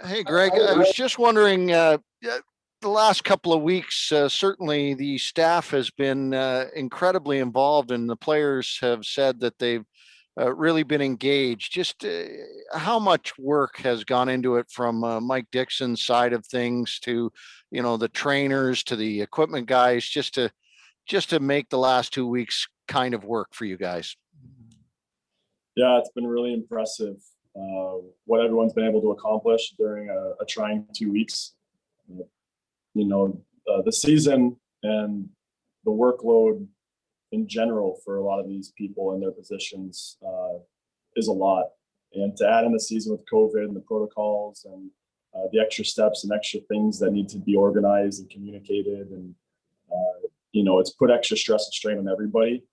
Hey, Greg, I was just wondering, the last couple of weeks, certainly the staff has been incredibly involved, and the players have said that they've really been engaged. Just how much work has gone into it from Mike Dixon's side of things to, the trainers to the equipment guys, just to make the last 2 weeks kind of work for you guys. Yeah, it's been really impressive what everyone's been able to accomplish during a trying 2 weeks. The season and the workload in general for a lot of these people in their positions is a lot. And to add in the season with COVID and the protocols and the extra steps and extra things that need to be organized and communicated, and it's put extra stress and strain on everybody.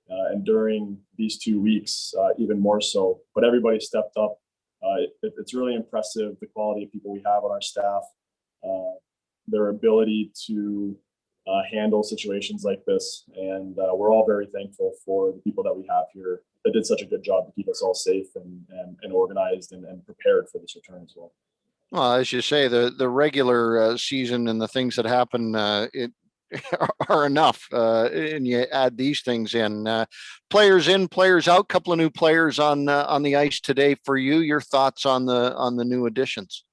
And during these 2 weeks, even more so. But everybody stepped up. It's really impressive, the quality of people we have on our staff, their ability to handle situations like this. And we're all very thankful for the people that we have here that did such a good job to keep us all safe and organized and prepared for this return as well. Well, as you say, the regular season and the things that happen, it are enough, and you add these things in. Players in, players out. Couple of new players on the ice today for you. Your thoughts on the new additions?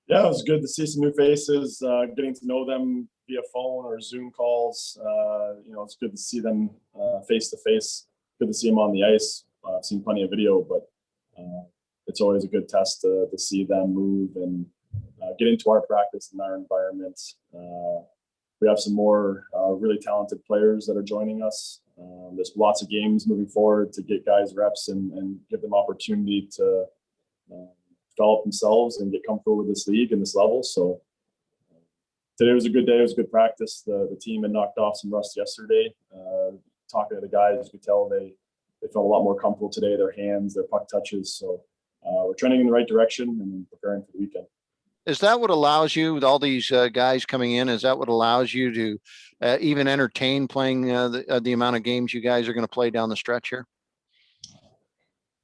Yeah, it was good to see some new faces. Getting to know them via phone or Zoom calls. It's good to see them face to face. Good to see them on the ice. I've seen plenty of video, but it's always a good test to see them move and get into our practice and our environment. We have some more really talented players that are joining us. There's lots of games moving forward to get guys reps and give them opportunity to develop themselves and get comfortable with this league and this level. So today was a good day. It was a good practice. The team had knocked off some rust yesterday. Talking to the guys, you could tell they felt a lot more comfortable today. Their hands, their puck touches. So we're trending in the right direction and preparing for the weekend. Is that what allows you, with all these guys coming in, is that what allows you to even entertain playing the amount of games you guys are going to play down the stretch here?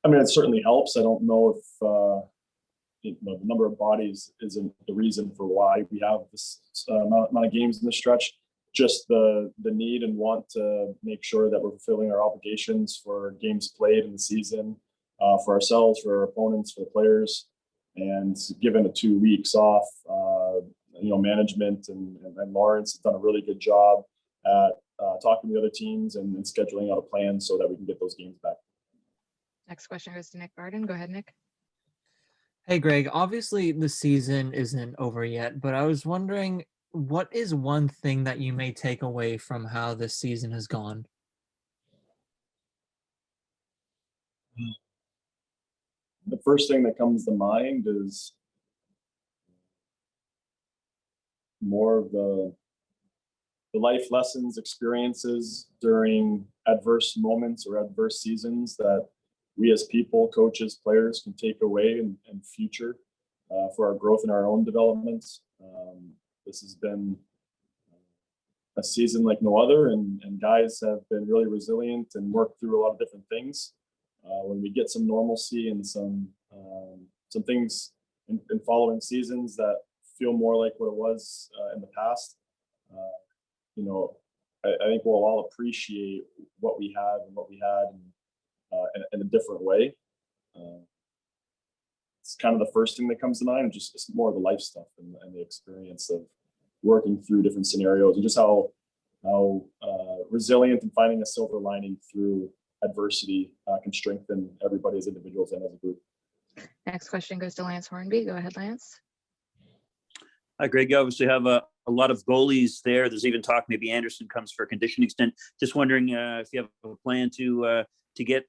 I mean, it certainly helps. I don't know if the number of bodies isn't the reason for why we have this amount of games in the stretch. Just the need and want to make sure that we're fulfilling our obligations for games played in the season, for ourselves, for our opponents, for the players. And given the 2 weeks off, management and Lawrence have done a really good job at talking to the other teams and scheduling out a plan so that we can get those games back. Next question goes to Nick Barden. Go ahead, Nick. Hey, Greg, obviously the season isn't over yet, but I was wondering, what is one thing that you may take away from how this season has gone? The first thing that comes to mind is more of the life lessons, experiences during adverse moments or adverse seasons that we as people, coaches, players can take away in future for our growth and our own developments. This has been a season like no other, and guys have been really resilient and worked through a lot of different things. When we get some normalcy and some things in following seasons that feel more like what it was in the past, I think we'll all appreciate what we have and what we had in a different way. It's kind of the first thing that comes to mind, and just it's more of the life stuff and the experience of working through different scenarios and just how resilient and finding a silver lining through adversity can strengthen everybody as individuals and as a group. Next question goes to Lance Hornby. Go ahead, Lance. Hi, Greg. You obviously have a lot of goalies there. There's even talk maybe Anderson comes for a conditioning stint. Just wondering if you have a plan to get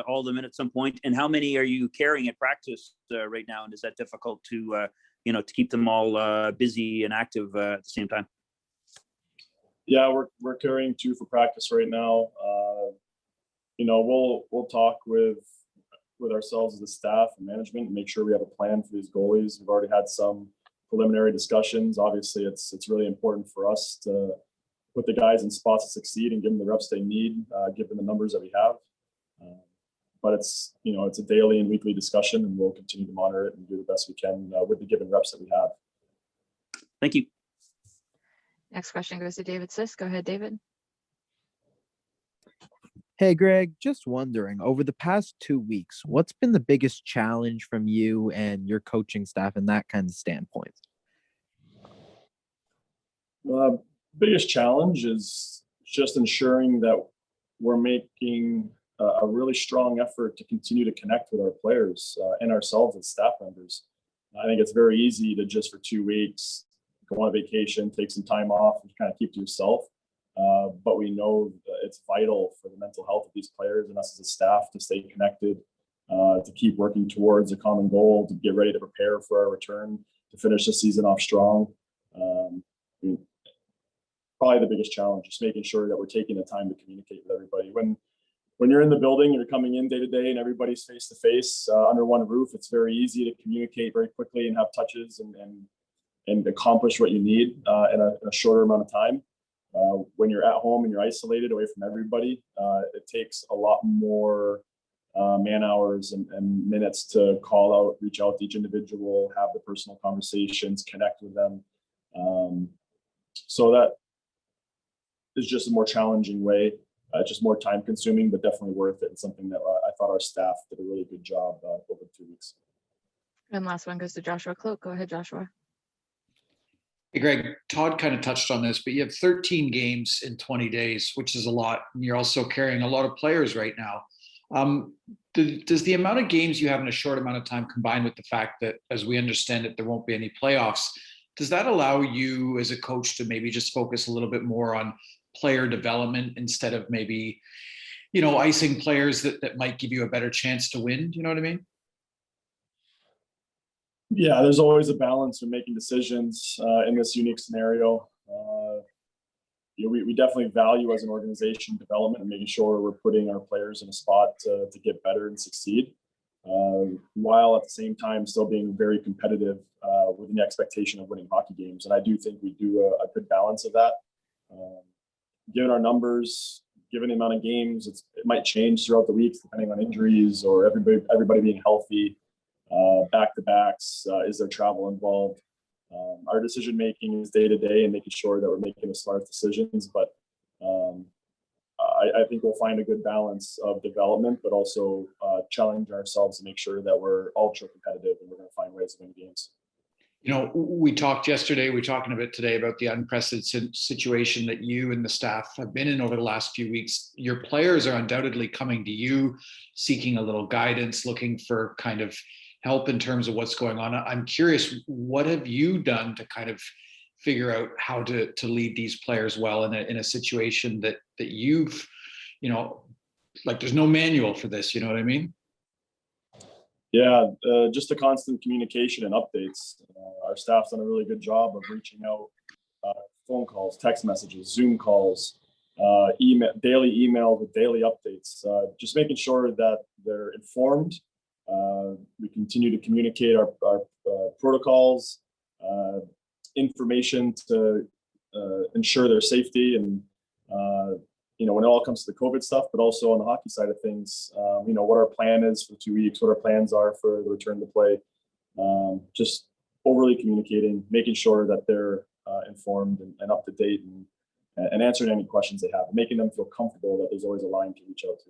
all of them in at some point, and how many are you carrying at practice right now? And is that difficult to keep them all busy and active at the same time? Yeah, we're carrying 2 for practice right now. We'll talk with ourselves as a staff and management and make sure we have a plan for these goalies. We've already had some preliminary discussions. Obviously, it's really important for us to put the guys in spots to succeed and give them the reps they need, given the numbers that we have. but it's a daily and weekly discussion, and we'll continue to monitor it and do the best we can with the given reps that we have. Thank you. Next question goes to David Sis. Go ahead, David. Hey, Greg, just wondering, over the past 2 weeks, what's been the biggest challenge from you and your coaching staff in that kind of standpoint? Biggest challenge is just ensuring that we're making a really strong effort to continue to connect with our players and ourselves as staff members. I think it's very easy to just for 2 weeks go on vacation, take some time off, and kind of keep to yourself. But we know that it's vital for the mental health of these players and us as a staff to stay connected, to keep working towards a common goal, to get ready to prepare for our return, to finish the season off strong. Probably the biggest challenge, just making sure that we're taking the time to communicate with everybody. When you're in the building, you're coming in day to day, and everybody's face to face under one roof, it's very easy to communicate very quickly and have touches and accomplish what you need in a shorter amount of time. When you're at home and you're isolated away from everybody, it takes a lot more man hours and minutes to call out, reach out to each individual, have the personal conversations, connect with them. So that is just a more challenging way, just more time consuming, but definitely worth it. It's something that I thought our staff did a really good job over 2 weeks. And last one goes to Joshua Cloak. Go ahead, Joshua. Hey, Greg, Todd kind of touched on this, but you have 13 games in 20 days, which is a lot. And you're also carrying a lot of players right now. Does the amount of games you have in a short amount of time, combined with the fact that, as we understand it, there won't be any playoffs, does that allow you as a coach to maybe just focus a little bit more on player development instead of maybe, icing players that might give you a better chance to win? Do you know what I mean? Yeah, there's always a balance when making decisions in this unique scenario. We definitely value as an organization development and making sure we're putting our players in a spot to get better and succeed, while at the same time still being very competitive with the expectation of winning hockey games. And I do think we do a good balance of that. Given our numbers, given the amount of games, it might change throughout the weeks depending on injuries or everybody being healthy. Back-to-backs, is there travel involved? Our decision making is day to day and making sure that we're making the smart decisions. But I think we'll find a good balance of development, but also challenge ourselves to make sure that we're ultra competitive and we're going to find ways to win games. We talked yesterday, we're talking a bit today about the unprecedented situation that you and the staff have been in over the last few weeks. Your players are undoubtedly coming to you, seeking a little guidance, looking for kind of help in terms of what's going on. I'm curious, what have you done to kind of figure out how to lead these players well in a situation that you've, like there's no manual for this, you know what I mean? Yeah, just a constant communication and updates. Our staff's done a really good job of reaching out, phone calls, text messages, Zoom calls, daily emails with daily updates, just making sure that they're informed. We continue to communicate our protocols, information to ensure their safety and, when it all comes to the COVID stuff, but also on the hockey side of things, what our plan is for 2 weeks, what our plans are for the return to play, just overly communicating, making sure that they're informed and up to date and answering any questions they have, making them feel comfortable that there's always a line to reach out to.